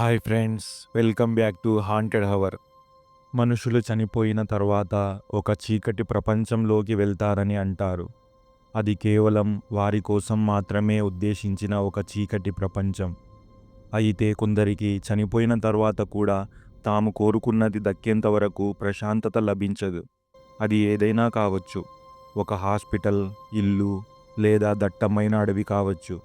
Hi friends, welcome back to haunted hour. మనుషులు చనిపోయిన తర్వాత ఒక చీకటి ప్రపంచంలోకి వెళ్తారని అంటారు. అది కేవలం వారి కోసం మాత్రమే ఉద్దేశించిన ఒక చీకటి ప్రపంచం. అయితే కొందరికి చనిపోయిన తర్వాత కూడా తాము కోరుకున్నది దక్కేంత వరకు ప్రశాంతత లభించదు. అది ఏదైనా కావచ్చు. ఒక హాస్పిటల్, ఇల్లు లేదా దట్టమైన అడవి కావచ్చు.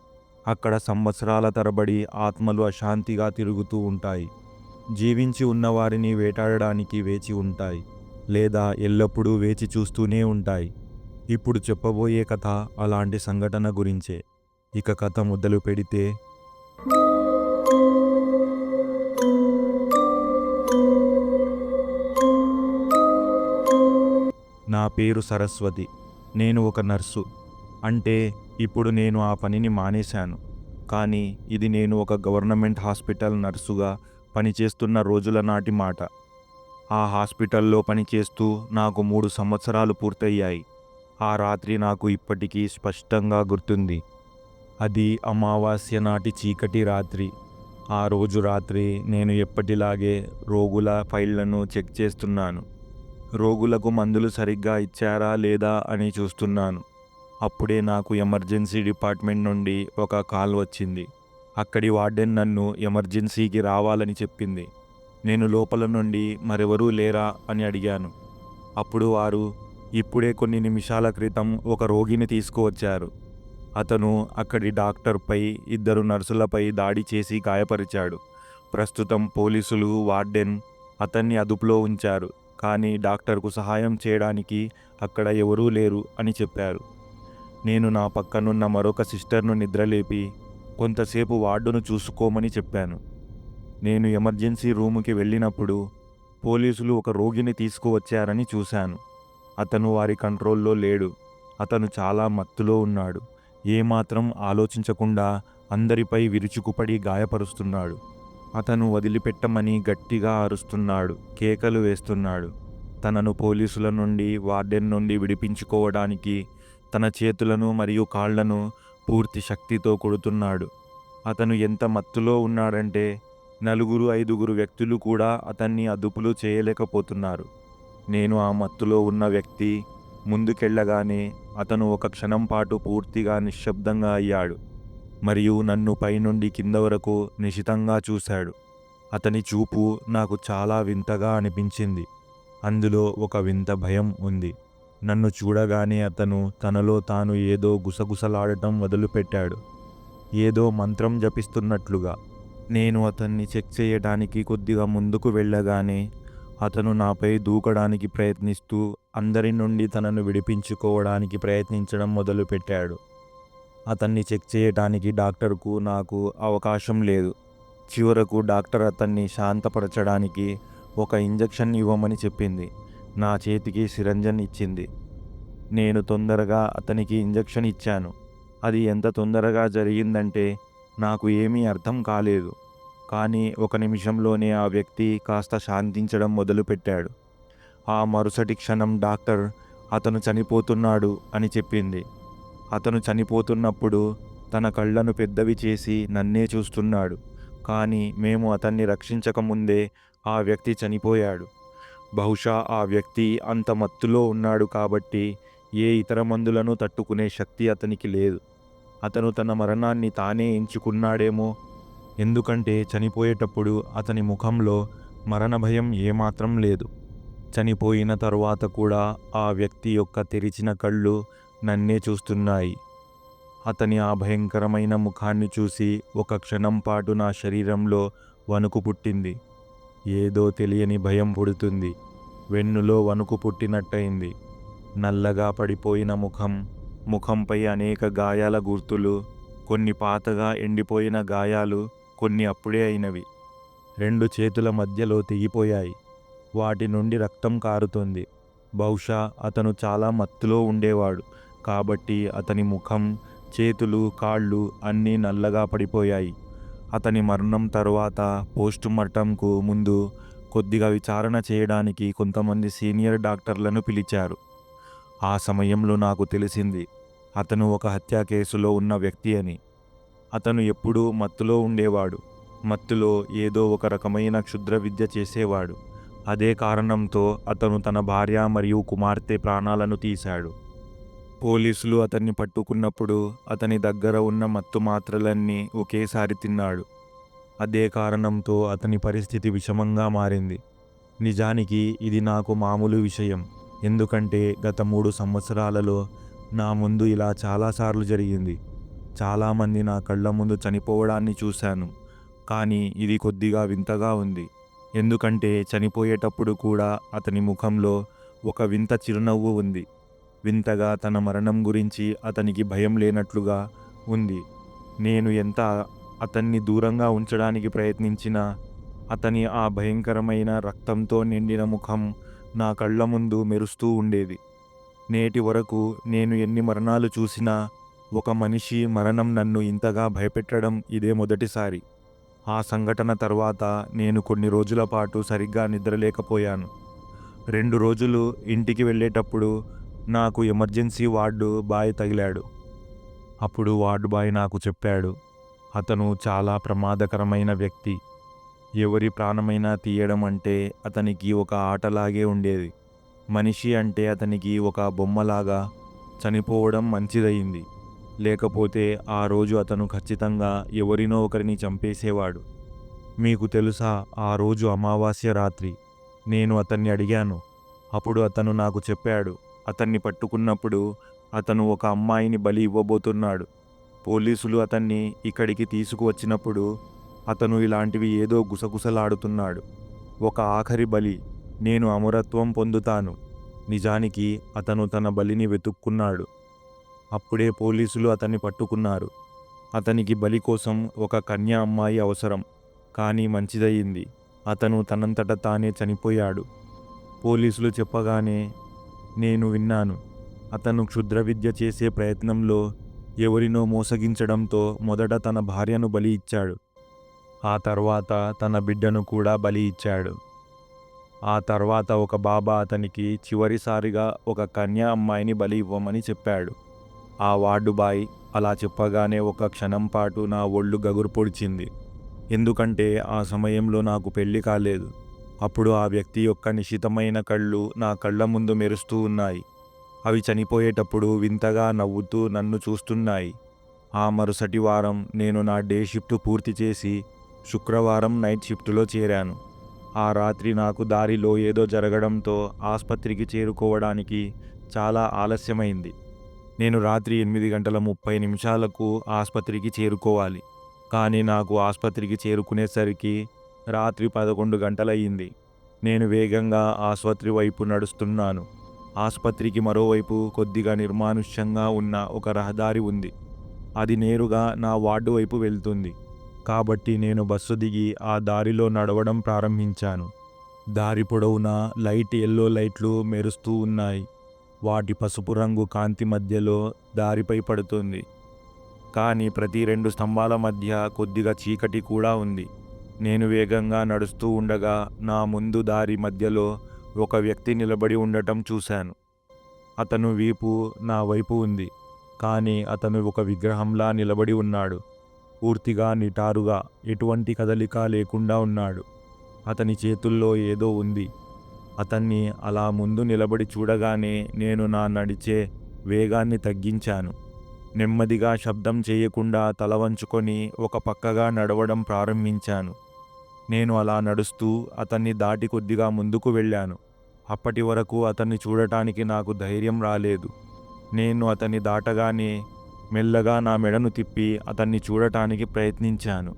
అక్కడ సంవత్సరాల తరబడి ఆత్మలు అశాంతిగా తిరుగుతూ ఉంటాయి. జీవించి ఉన్నవారిని వేటాడడానికి వేచి ఉంటాయి, లేదా ఎల్లప్పుడూ వేచి చూస్తూనే ఉంటాయి. ఇప్పుడు చెప్పబోయే కథ అలాంటి సంఘటన గురించే. ఇక కథ మొదలు పెడితే, నా పేరు సరస్వతి. నేను ఒక నర్సు. అంటే ఇప్పుడు నేను ఆ పనిని మానేశాను. కానీ ఇది నేను ఒక గవర్నమెంట్ హాస్పిటల్ నర్సుగా పనిచేస్తున్న రోజుల నాటి మాట. ఆ హాస్పిటల్లో పనిచేస్తూ నాకు 3 సంవత్సరాలు పూర్తయ్యాయి. ఆ రాత్రి నాకు ఇప్పటికీ స్పష్టంగా గుర్తుంది. అది అమావాస్య నాటి చీకటి రాత్రి. ఆ రోజు రాత్రి నేను ఎప్పటిలాగే రోగుల ఫైళ్లను చెక్ చేస్తున్నాను. రోగులకు మందులు సరిగ్గా ఇచ్చారా లేదా అని చూస్తున్నాను. అప్పుడే నాకు ఎమర్జెన్సీ డిపార్ట్మెంట్ నుండి ఒక కాల్ వచ్చింది. అక్కడి వార్డెన్ నన్ను ఎమర్జెన్సీకి రావాలని చెప్పింది. నేను లోపల నుండి మరెవరూ లేరా అని అడిగాను. అప్పుడు వారు, ఇప్పుడే కొన్ని నిమిషాల క్రితం ఒక రోగిని తీసుకువచ్చారు. అతను అక్కడి డాక్టర్పై, 2 నర్సులపై దాడి చేసి గాయపరిచాడు. ప్రస్తుతం పోలీసులు, వార్డెన్ అతన్ని అదుపులో ఉంచారు. కానీ డాక్టర్కు సహాయం చేయడానికి అక్కడ ఎవరూ లేరు అని చెప్పారు. నేను నా పక్కనున్న మరొక సిస్టర్ను నిద్రలేపి కొంతసేపు వార్డును చూసుకోమని చెప్పాను. నేను ఎమర్జెన్సీ రూముకి వెళ్ళినప్పుడు పోలీసులు ఒక రోగిని తీసుకువచ్చారని చూశాను. అతను వారి కంట్రోల్లో లేడు. అతను చాలా మత్తులో ఉన్నాడు. ఏమాత్రం ఆలోచించకుండా అందరిపై విరుచుకుపడి గాయపరుస్తున్నాడు. అతను వదిలిపెట్టమని గట్టిగా అరుస్తున్నాడు, కేకలు వేస్తున్నాడు. తనను పోలీసుల నుండి, వార్డెన్ నుండి విడిపించుకోవడానికి తన చేతులను మరియు కాళ్లను పూర్తి శక్తితో కొడుతున్నాడు. అతను ఎంత మత్తులో ఉన్నాడంటే 4-5 వ్యక్తులు కూడా అతన్ని అదుపులో చేయలేకపోతున్నారు. నేను ఆ మత్తులో ఉన్న వ్యక్తి ముందుకెళ్లగానే అతను ఒక క్షణం పాటు పూర్తిగా నిశ్శబ్దంగా అయ్యాడు మరియు నన్ను పైనుండి కింద వరకు నిశితంగా చూశాడు. అతని చూపు నాకు చాలా వింతగా అనిపించింది. అందులో ఒక వింత భయం ఉంది. నన్ను చూడగానే అతను తనలో తాను ఏదో గుసగుసలాడటం మొదలుపెట్టాడు, ఏదో మంత్రం జపిస్తున్నట్లుగా. నేను అతన్ని చెక్ చేయడానికి కొద్దిగా ముందుకు వెళ్ళగానే అతను నాపై దూకడానికి ప్రయత్నిస్తూ అందరి నుండి తనను విడిపించుకోవడానికి ప్రయత్నించడం మొదలుపెట్టాడు. అతన్ని చెక్ చేయడానికి డాక్టర్కు నాకు అవకాశం లేదు. చివరకు డాక్టర్ అతన్ని శాంతపరచడానికి ఒక ఇంజెక్షన్ ఇవ్వమని చెప్పింది. నా చేతికి సిరంజన్ ఇచ్చింది. నేను తొందరగా అతనికి ఇంజెక్షన్ ఇచ్చాను. అది ఎంత తొందరగా జరిగిందంటే నాకు ఏమీ అర్థం కాలేదు. కానీ 1 నిమిషంలోనే ఆ వ్యక్తి కాస్త శాంతించడం మొదలుపెట్టాడు. ఆ మరుసటి క్షణం డాక్టర్ అతను చనిపోతున్నాడు అని చెప్పింది. అతను చనిపోతున్నప్పుడు తన కళ్ళను పెద్దవి చేసి నన్నే చూస్తున్నాడు. కానీ మేము అతన్ని రక్షించకముందే ఆ వ్యక్తి చనిపోయాడు. బహుశా ఆ వ్యక్తి అంత మత్తులో ఉన్నాడు కాబట్టి ఏ ఇతర మందులను తట్టుకునే శక్తి అతనికి లేదు. అతను తన మరణాన్ని తానే ఎంచుకున్నాడేమో. ఎందుకంటే చనిపోయేటప్పుడు అతని ముఖంలో మరణ భయం ఏమాత్రం లేదు. చనిపోయిన తరువాత కూడా ఆ వ్యక్తి యొక్క తెరిచిన కళ్ళు నన్నే చూస్తున్నాయి. అతని ఆ భయంకరమైన ముఖాన్ని చూసి ఒక క్షణం పాటు నా శరీరంలో వణుకు పుట్టింది. ఏదో తెలియని భయం పుడుతుంది. వెన్నులో వణుకు పుట్టినట్టయింది. నల్లగా పడిపోయిన ముఖం, ముఖంపై అనేక గాయాల గుర్తులు, కొన్ని పాతగా ఎండిపోయిన గాయాలు, కొన్ని అప్పుడే అయినవి. 2 చేతుల మధ్యలో తెగిపోయాయి. వాటి నుండి రక్తం కారుతోంది. బహుశా అతను చాలా మత్తులో ఉండేవాడు కాబట్టి అతని ముఖం, చేతులు, కాళ్ళు అన్నీ నల్లగా పడిపోయాయి. అతని మరణం తరువాత పోస్టుమార్టంకు ముందు కొద్దిగా విచారణ చేయడానికి కొంతమంది సీనియర్ డాక్టర్లను పిలిచారు. ఆ సమయంలో నాకు తెలిసింది అతను ఒక హత్య కేసులో ఉన్న వ్యక్తి అని. అతను ఎప్పుడూ మత్తులో ఉండేవాడు మత్తులో ఏదో ఒక రకమైన క్షుద్ర విద్య చేసేవాడు. అదే కారణంతో అతను తన భార్య మరియు కుమార్తె ప్రాణాలను తీశాడు. పోలీసులు అతన్ని పట్టుకున్నప్పుడు అతని దగ్గర ఉన్న మత్తు మాత్రలన్నీ ఒకేసారి తిన్నాడు. అదే కారణంతో అతని పరిస్థితి విషమంగా మారింది. నిజానికి ఇది నాకు మామూలు విషయం, ఎందుకంటే గత 3 సంవత్సరాలలో నా ముందు ఇలా చాలాసార్లు జరిగింది. చాలామంది నా కళ్ళ ముందు చనిపోవడాన్ని చూశాను. కానీ ఇది కొద్దిగా వింతగా ఉంది, ఎందుకంటే చనిపోయేటప్పుడు కూడా అతని ముఖంలో ఒక వింత చిరునవ్వు ఉంది. వింతగా తన మరణం గురించి అతనికి భయం లేనట్లుగా ఉంది. నేను ఎంత అతన్ని దూరంగా ఉంచడానికి ప్రయత్నించినా అతని ఆ భయంకరమైన రక్తంతో నిండిన ముఖం నా కళ్ళ ముందు మెరుస్తూ ఉండేది. నేటి వరకు నేను ఎన్ని మరణాలు చూసినా ఒక మనిషి మరణం నన్ను ఇంతగా భయపెట్టడం ఇదే మొదటిసారి. ఆ సంఘటన తర్వాత నేను కొన్ని రోజుల పాటు సరిగ్గా నిద్రలేకపోయాను. 2 రోజులు ఇంటికి వెళ్ళేటప్పుడు నాకు ఎమర్జెన్సీ వార్డు బాయ్ తగిలాడు. అప్పుడు వార్డు బాయ్ నాకు చెప్పాడు, అతను చాలా ప్రమాదకరమైన వ్యక్తి. ఎవరి ప్రాణమైనా తీయడం అంటే అతనికి ఒక ఆటలాగే ఉండేది. మనిషి అంటే అతనికి ఒక బొమ్మలాగా. చనిపోవడం మంచిదయింది, లేకపోతే ఆ రోజు అతను ఖచ్చితంగా ఎవరినో ఒకరిని చంపేసేవాడు. మీకు తెలుసా, ఆ రోజు అమావాస్య రాత్రి నేను అతన్ని అడిగాను. అప్పుడు అతను నాకు చెప్పాడు, అతన్ని పట్టుకున్నప్పుడు అతను ఒక అమ్మాయిని బలి ఇవ్వబోతున్నాడు. పోలీసులు అతన్ని ఇక్కడికి తీసుకువచ్చినప్పుడు అతను ఇలాంటివి ఏదో గుసగుసలాడుతున్నాడు. ఒక ఆఖరి బలి, నేను అమరత్వం పొందుతాను. నిజానికి అతను తన బలిని వెతుక్కున్నాడు. అప్పుడే పోలీసులు అతన్ని పట్టుకున్నారు. అతనికి బలి కోసం ఒక కన్య అమ్మాయి అవసరం, కానీ మంచిదయ్యింది, అతను తనంతట తానే చనిపోయాడు. పోలీసులు చెప్పగానే నేను విన్నాను. అతను క్షుద్ర విద్య చేసే ప్రయత్నంలో ఎవరినో మోసగించడంతో మొదట తన భార్యను బలి ఇచ్చాడు. ఆ తర్వాత తన బిడ్డను కూడా బలి ఇచ్చాడు. ఆ తర్వాత ఒక బాబా అతనికి చివరిసారిగా ఒక కన్యా అమ్మాయిని బలి ఇవ్వమని చెప్పాడు. ఆ వార్డు బాయ్ అలా చెప్పగానే ఒక క్షణం పాటు నా ఒళ్ళు గగురు పొడిచింది, ఎందుకంటే ఆ సమయంలో నాకు పెళ్లి కాలేదు. అప్పుడు ఆ వ్యక్తి యొక్క నిశితమైన కళ్ళు నా కళ్ళ ముందు మెరుస్తూ ఉన్నాయి. అవి చనిపోయేటప్పుడు వింతగా నవ్వుతూ నన్ను చూస్తున్నాయి. ఆ మరుసటి వారం నేను నా డే షిఫ్ట్ పూర్తి చేసి శుక్రవారం నైట్ షిఫ్టులో చేరాను. ఆ రాత్రి నాకు దారిలో ఏదో జరగడంతో ఆసుపత్రికి చేరుకోవడానికి చాలా ఆలస్యమైంది. నేను రాత్రి 8:30 ఆసుపత్రికి చేరుకోవాలి. కానీ నాకు ఆసుపత్రికి చేరుకునేసరికి రాత్రి 11 గంటలయ్యింది. నేను వేగంగా ఆసుపత్రి వైపు నడుస్తున్నాను. ఆసుపత్రికి మరోవైపు కొద్దిగా నిర్మానుష్యంగా ఉన్న ఒక రహదారి ఉంది. అది నేరుగా నా వార్డు వైపు వెళ్తుంది. కాబట్టి నేను బస్సు దిగి ఆ దారిలో నడవడం ప్రారంభించాను. దారి పొడవునా లైట్ ఎల్లో లైట్లు మెరుస్తూ ఉన్నాయి. వాటి పసుపు రంగు కాంతి మధ్యలో దారిపై పడుతుంది. కానీ ప్రతి 2 స్తంభాల మధ్య కొద్దిగా చీకటి కూడా ఉంది. నేను వేగంగా నడుస్తూ ఉండగా నా ముందు దారి మధ్యలో ఒక వ్యక్తి నిలబడి ఉండటం చూశాను. అతను వీపు నా వైపు ఉంది, కానీ అతను ఒక విగ్రహంలా నిలబడి ఉన్నాడు. పూర్తిగా నిటారుగా, ఎటువంటి కదలిక లేకుండా ఉన్నాడు. అతని చేతుల్లో ఏదో ఉంది. అతన్ని అలా ముందు నిలబడి చూడగానే నేను నా నడిచే వేగాన్ని తగ్గించాను. నెమ్మదిగా శబ్దం చేయకుండా తల వంచుకొని ఒక పక్కగా నడవడం ప్రారంభించాను. నేను అలా నడుస్తూ అతన్ని దాటి కొద్దిగా ముందుకు వెళ్ళాను. అప్పటి వరకు అతన్ని చూడటానికి నాకు ధైర్యం రాలేదు. నేను అతన్ని దాటగానే మెల్లగా నా మెడను తిప్పి అతన్ని చూడటానికి ప్రయత్నించాను.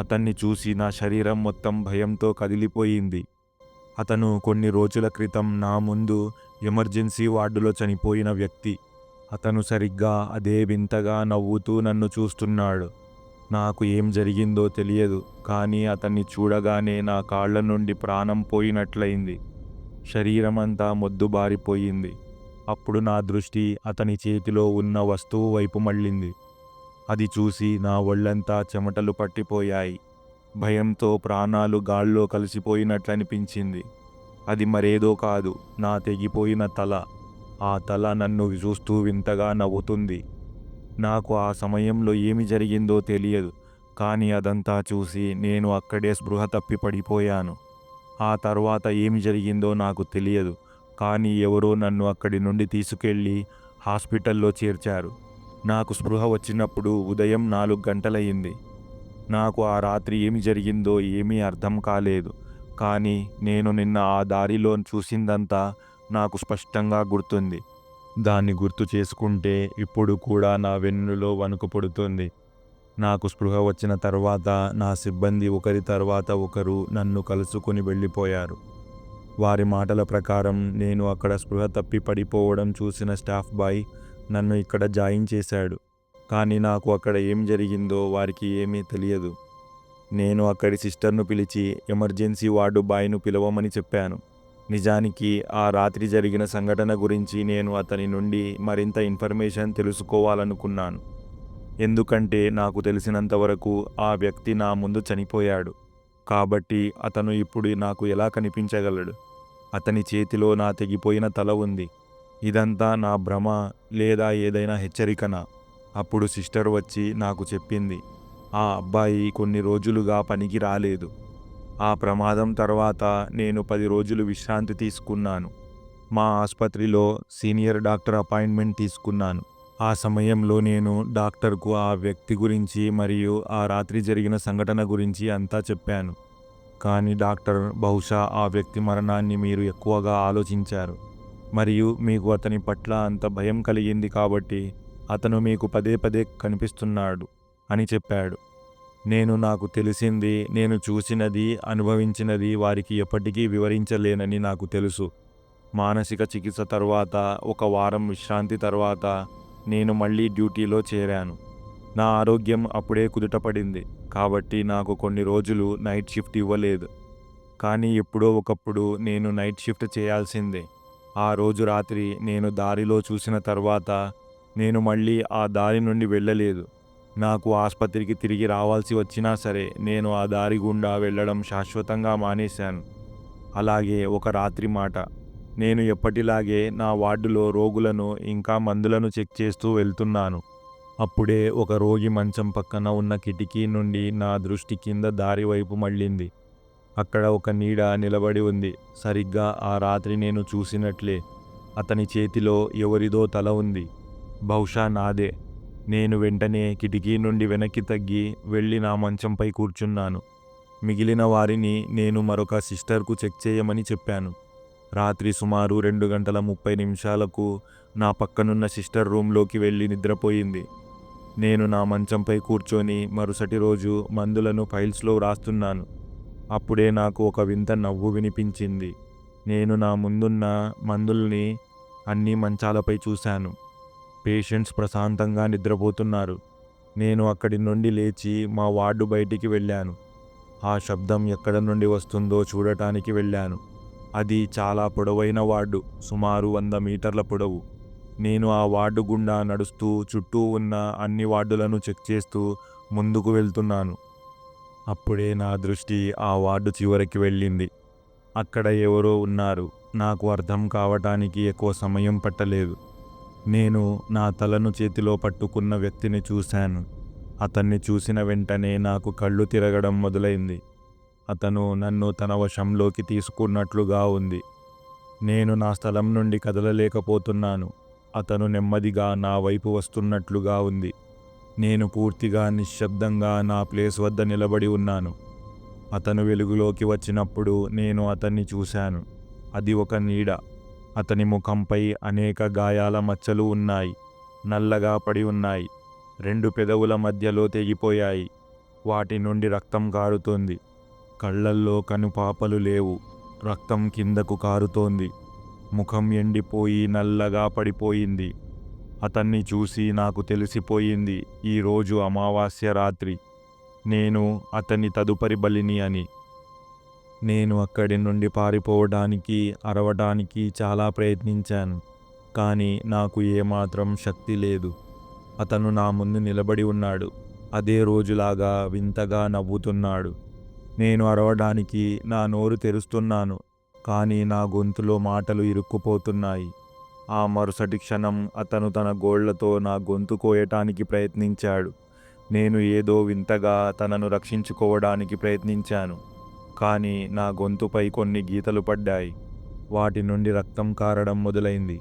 అతన్ని చూసి నా శరీరం మొత్తం భయంతో కదిలిపోయింది. అతను కొన్ని రోజుల క్రితం నా ముందు ఎమర్జెన్సీ వార్డులో చనిపోయిన వ్యక్తి. అతను సరిగ్గా అదే వింతగా నవ్వుతూ నన్ను చూస్తున్నాడు. నాకు ఏం జరిగిందో తెలియదు, కానీ అతన్ని చూడగానే నా కాళ్ళ నుండి ప్రాణం పోయినట్లయింది. శరీరమంతా మొద్దుబారిపోయింది. అప్పుడు నా దృష్టి అతని చేతిలో ఉన్న వస్తువు వైపు మళ్ళింది. అది చూసి నా ఒళ్ళంతా చెమటలు పట్టిపోయాయి. భయంతో ప్రాణాలు గాల్లో కలిసిపోయినట్లనిపించింది. అది మరేదో కాదు, నా తెగిపోయిన తల. ఆ తల నన్ను చూస్తూ వింతగా నవ్వుతుంది. నాకు ఆ సమయంలో ఏమి జరిగిందో తెలియదు, కానీ అదంతా చూసి నేను అక్కడే స్పృహ తప్పి పడిపోయాను. ఆ తర్వాత ఏమి జరిగిందో నాకు తెలియదు. కానీ ఎవరో నన్ను అక్కడి నుండి తీసుకెళ్ళి హాస్పిటల్లో చేర్చారు. నాకు స్పృహ వచ్చినప్పుడు ఉదయం 4 గంటలయ్యింది. నాకు ఆ రాత్రి ఏమి జరిగిందో ఏమీ అర్థం కాలేదు. కానీ నేను నిన్న ఆ దారిలో చూసిందంతా నాకు స్పష్టంగా గుర్తుంది. దాన్ని గుర్తు చేసుకుంటే ఇప్పుడు కూడా నా వెన్నులో వణుకు పుడుతుంది. నాకు స్పృహ వచ్చిన తర్వాత నా సిబ్బంది ఒకరి తర్వాత ఒకరు నన్ను కలుసుకొని వెళ్ళిపోయారు. వారి మాటల ప్రకారం నేను అక్కడ స్పృహ తప్పి పడిపోవడం చూసిన స్టాఫ్ బాయ్ నన్ను ఇక్కడ జాయిన్ చేశాడు. కానీ నాకు అక్కడ ఏం జరిగిందో వారికి ఏమీ తెలియదు. నేను అక్కడి సిస్టర్ను పిలిచి ఎమర్జెన్సీ వార్డు బాయ్ను పిలవమని చెప్పాను. నిజానికి ఆ రాత్రి జరిగిన సంఘటన గురించి నేను అతని నుండి మరింత ఇన్ఫర్మేషన్ తెలుసుకోవాలనుకున్నాను. ఎందుకంటే నాకు తెలిసినంత వరకు ఆ వ్యక్తి నా ముందు చనిపోయాడు. కాబట్టి అతను ఇప్పుడు నాకు ఎలా కనిపించగలడు? అతని చేతిలో నా తెగిపోయిన తల ఉంది. ఇదంతా నా భ్రమ లేదా ఏదైనా హెచ్చరికనా? అప్పుడు సిస్టర్ వచ్చి నాకు చెప్పింది, ఆ అబ్బాయి కొన్ని రోజులుగా పనికి రాలేదు. ఆ ప్రమాదం తర్వాత నేను 10 రోజులు విశ్రాంతి తీసుకున్నాను. మా ఆసుపత్రిలో సీనియర్ డాక్టర్ అపాయింట్మెంట్ తీసుకున్నాను. ఆ సమయంలో నేను డాక్టర్కు ఆ వ్యక్తి గురించి మరియు ఆ రాత్రి జరిగిన సంఘటన గురించి అంతా చెప్పాను. కానీ డాక్టర్, బహుశా ఆ వ్యక్తి మరణాన్ని మీరు ఎక్కువగా ఆలోచించారు మరియు మీకు అతని పట్ల అంత భయం కలిగింది కాబట్టి అతను మీకు పదే పదే కనిపిస్తున్నాడు అని చెప్పాడు. నాకు తెలిసింది, నేను చూసినది, అనుభవించినది వారికి ఎప్పటికీ వివరించలేనని నాకు తెలుసు. మానసిక చికిత్స తర్వాత 1 వారం విశ్రాంతి తర్వాత నేను మళ్ళీ డ్యూటీలో చేరాను. నా ఆరోగ్యం అప్పుడే కుదుటపడింది కాబట్టి నాకు కొన్ని రోజులు నైట్ షిఫ్ట్ ఇవ్వలేదు. కానీ ఎప్పుడో ఒకప్పుడు నేను నైట్ షిఫ్ట్ చేయాల్సిందే. ఆ రోజు రాత్రి నేను దారిలో చూసిన తర్వాత నేను మళ్ళీ ఆ దారి నుండి వెళ్ళలేదు. నాకు ఆసుపత్రికి తిరిగి రావాల్సి వచ్చినా సరే నేను ఆ దారి గుండా వెళ్ళడం శాశ్వతంగా మానేశాను. అలాగే ఒక రాత్రి మాట, నేను ఎప్పటిలాగే నా వార్డులో రోగులను ఇంకా మందులను చెక్ చేస్తూ వెళ్తున్నాను. అప్పుడే ఒక రోగి మంచం పక్కన ఉన్న కిటికీ నుండి నా దృష్టి కింద దారి వైపు మళ్ళింది. అక్కడ ఒక నీడ నిలబడి ఉంది, సరిగ్గా ఆ రాత్రి నేను చూసినట్లే. అతని చేతిలో ఎవరిదో తల ఉంది, బహుశా నాదే. నేను వెంటనే కిటికీ నుండి వెనక్కి తగ్గి వెళ్ళి నా మంచంపై కూర్చున్నాను. మిగిలిన వారిని నేను మరొక సిస్టర్కు చెక్ చేయమని చెప్పాను. రాత్రి సుమారు 2:30 నా పక్కనున్న సిస్టర్ రూమ్లోకి వెళ్ళి నిద్రపోయింది. నేను నా మంచంపై కూర్చొని మరుసటి రోజు మందులను ఫైల్స్లో వ్రాస్తున్నాను. అప్పుడే నాకు ఒక వింత నవ్వు వినిపించింది. నేను నా ముందున్న మందుల్ని అన్ని మంచాలపై చూశాను. పేషెంట్స్ ప్రశాంతంగా నిద్రపోతున్నారు. నేను అక్కడి నుండి లేచి మా వార్డు బయటికి వెళ్ళాను. ఆ శబ్దం ఎక్కడ నుండి వస్తుందో చూడటానికి వెళ్ళాను. అది చాలా పొడవైన వార్డు, సుమారు 100 మీటర్ల పొడవు. నేను ఆ వార్డు గుండా నడుస్తూ చుట్టూ ఉన్న అన్ని వార్డులను చెక్ చేస్తూ ముందుకు వెళ్తున్నాను. అప్పుడే నా దృష్టి ఆ వార్డు చివరికి వెళ్ళింది. అక్కడ ఎవరో ఉన్నారు. నాకు అర్థం కావటానికి ఎక్కువ సమయం పట్టలేదు. నేను నా తలను చేతిలో పట్టుకున్న వ్యక్తిని చూశాను. అతన్ని చూసిన వెంటనే నాకు కళ్ళు తిరగడం మొదలైంది. అతను నన్ను తన వశంలోకి తీసుకున్నట్లుగా ఉంది. నేను నా స్థలం నుండి కదలలేకపోతున్నాను. అతను నెమ్మదిగా నా వైపు వస్తున్నట్లుగా ఉంది. నేను పూర్తిగా నిశ్శబ్దంగా నా ప్లేస్ వద్ద నిలబడి ఉన్నాను. అతను వెలుగులోకి వచ్చినప్పుడు నేను అతన్ని చూశాను. అది ఒక నీడ. అతని ముఖంపై అనేక గాయాల మచ్చలు ఉన్నాయి. నల్లగా పడి ఉన్నాయి. 2 పెదవుల మధ్యలో తెగిపోయాయి. వాటి నుండి రక్తం కారుతోంది. కళ్ళల్లో కనుపాపలు లేవు. రక్తం కిందకు కారుతోంది. ముఖం ఎండిపోయి నల్లగా పడిపోయింది. అతన్ని చూసి నాకు తెలిసిపోయింది, ఈరోజు అమావాస్య రాత్రి. నేను అతని తదుపరి బలిని అని. నేను అక్కడి నుండి పారిపోవడానికి, అరవడానికి చాలా ప్రయత్నించాను. కానీ నాకు ఏమాత్రం శక్తి లేదు. అతను నా ముందు నిలబడి ఉన్నాడు. అదే రోజులాగా వింతగా నవ్వుతున్నాడు. నేను అరవడానికి నా నోరు తెరుస్తున్నాను. కానీ నా గొంతులో మాటలు ఇరుక్కుపోతున్నాయి. ఆ మరుసటి క్షణం అతను తన గోళ్లతో నా గొంతు కోయటానికి ప్రయత్నించాడు. నేను ఏదో వింతగా తనను రక్షించుకోవడానికి ప్రయత్నించాను. కానీ నా గొంతుపై కొన్ని గీతలు పడ్డాయి. వాటి నుండి రక్తం కారడం మొదలైంది.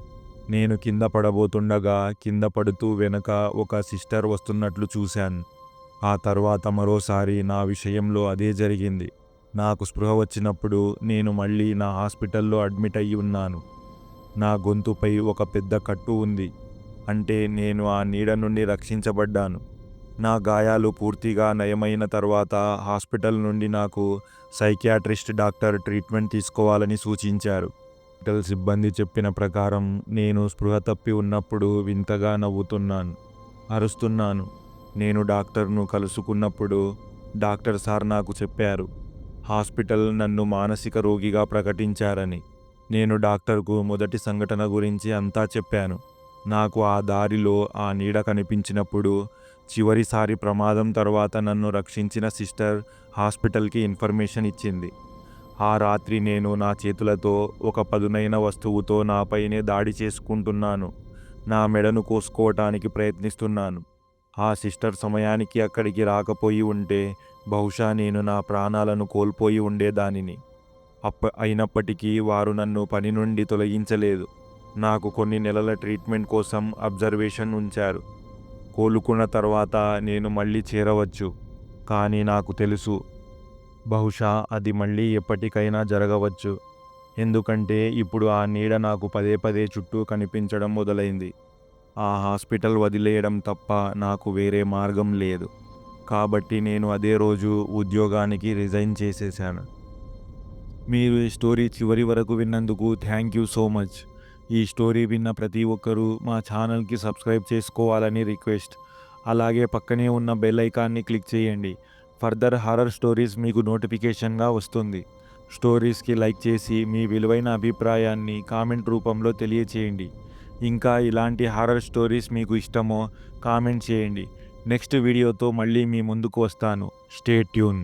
నేను కింద పడబోతుండగా కింద పడుతూ వెనక ఒక సిస్టర్ వస్తున్నట్లు చూశాను. ఆ తర్వాత మరోసారి నా విషయంలో అదే జరిగింది. నాకు స్పృహ వచ్చినప్పుడు నేను మళ్ళీ నా హాస్పిటల్లో అడ్మిట్ అయ్యి ఉన్నాను. నా గొంతుపై ఒక పెద్ద కట్టు ఉంది. అంటే నేను ఆ నీడ నుండి రక్షించబడ్డాను. నా గాయాలు పూర్తిగా నయమైన తర్వాత హాస్పిటల్ నుండి నాకు సైకియాట్రిస్ట్ డాక్టర్ ట్రీట్మెంట్ తీసుకోవాలని సూచించారు. హాస్పిటల్ సిబ్బంది చెప్పిన ప్రకారం నేను స్పృహ తప్పి ఉన్నప్పుడు వింతగా నవ్వుతున్నాను, అరుస్తున్నాను. నేను డాక్టర్ను కలుసుకున్నప్పుడు డాక్టర్ సార్ నాకు చెప్పారు, హాస్పిటల్ నన్ను మానసిక రోగిగా ప్రకటించారని. నేను డాక్టర్కు మొదటి సంఘటన గురించి అంతా చెప్పాను. నాకు ఆ దారిలో ఆ నీడ కనిపించినప్పుడు, చివరిసారి ప్రమాదం తర్వాత నన్ను రక్షించిన సిస్టర్ హాస్పిటల్కి ఇన్ఫర్మేషన్ ఇచ్చింది. ఆ రాత్రి నేను నా చేతులతో ఒక పదునైన వస్తువుతో నాపైనే దాడి చేసుకుంటున్నాను. నా మెడను కోసుకోవటానికి ప్రయత్నిస్తున్నాను. ఆ సిస్టర్ సమయానికి అక్కడికి రాకపోయి ఉంటే బహుశా నేను నా ప్రాణాలను కోల్పోయి ఉండేదానిని. అయినప్పటికీ వారు నన్ను పని నుండి తొలగించలేదు. నాకు కొన్ని నెలల ట్రీట్మెంట్ కోసం అబ్జర్వేషన్ ఉంచారు. కోలుకున్న తర్వాత నేను మళ్ళీ చేరవచ్చు. కానీ నాకు తెలుసు, బహుశా అది మళ్ళీ ఎప్పటికైనా జరగవచ్చు. ఎందుకంటే ఇప్పుడు ఆ నీడ నాకు పదే పదే చుట్టూ కనిపించడం మొదలైంది. ఆ హాస్పిటల్ వదిలేయడం తప్ప నాకు వేరే మార్గం లేదు. కాబట్టి నేను అదే రోజు ఉద్యోగానికి రిజైన్ చేసేశాను. మీరు ఈ స్టోరీ చివరి వరకు విన్నందుకు థ్యాంక్ యూ సో మచ్. ఈ స్టోరీ విన్న ప్రతి ఒక్కరూ మా ఛానల్కి సబ్స్క్రైబ్ చేసుకోవాలని రిక్వెస్ట్. అలాగే పక్కనే ఉన్న బెల్ ఐకాన్ని క్లిక్ చేయండి. ఫర్దర్ హారర్ స్టోరీస్ మీకు నోటిఫికేషన్గా వస్తుంది. స్టోరీస్కి లైక్ చేసి మీ విలువైన అభిప్రాయాన్ని కామెంట్ రూపంలో తెలియచేయండి. ఇంకా ఇలాంటి హారర్ స్టోరీస్ మీకు ఇష్టమో కామెంట్ చేయండి. నెక్స్ట్ వీడియోతో మళ్ళీ మీ ముందుకు వస్తాను. Stay tune.